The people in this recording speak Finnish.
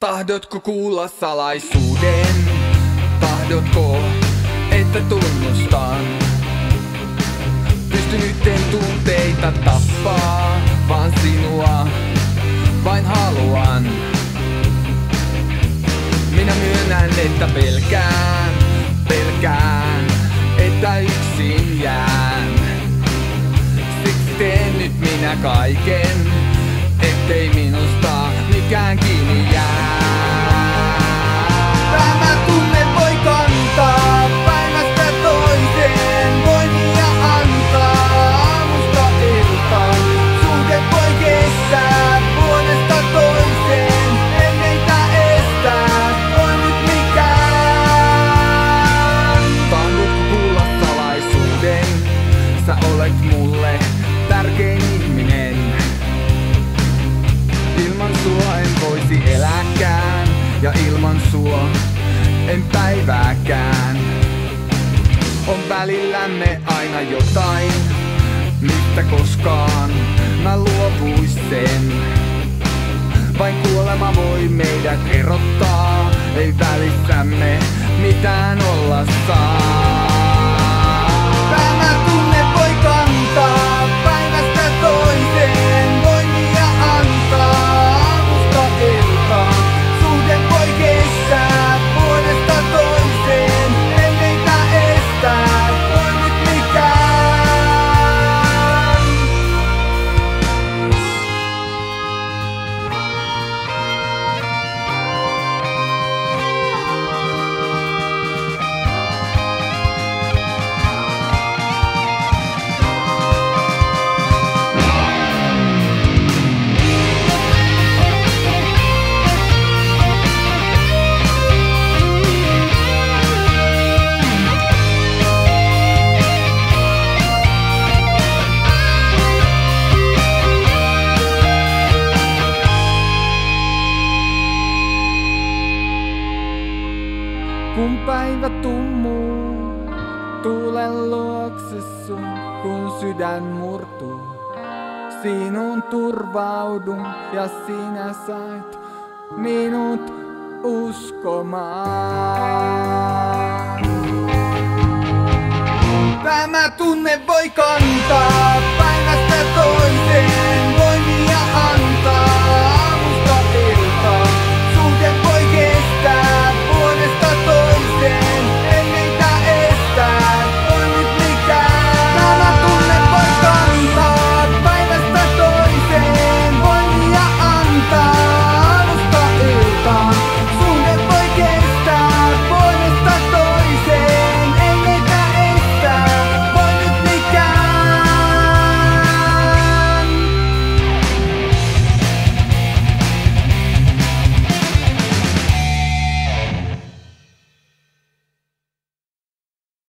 Tahdotko kuulla salaisuuden? Tahdotko, että tunnustan? Pystyn nytten tunteita tappaa, vaan sinua vain haluan. Minä myönnän, että pelkään, että yksin jään. Siksi teen nyt minä kaiken, ettei minusta mikään kiinni jää. Tämä tunne voi kantaa päivästä toiseen, voimia antaa aamusta iltaan. Suhde voi kestää vuodesta toiseen, ei meitä estää, voi nyt mikään. Tahdotko kuulla salaisuuden? Sä olet mulle tärkein ihminen. Ilman sua en voisi elääkään, ja ilman sua en päivääkään. On välillämme aina jotain, mistä koskaan mä luopuisen. Vain kuolema voi meidät erottaa, ei välissämme mitään olla saa. Tämä tunne voi kantaa päivästä toiseen, voimia antaa aamusta iltaan. Suhde voi kestää vuodesta toiseen, ei meitä estää, voi nyt mikään. Kun päivä tummuu, tuulen luokse sun, kun sydän murtuu. Sinun turvaudun ja sinä sait minut uskomaan. Tämä tunne voi kantaa päivästä toiseen.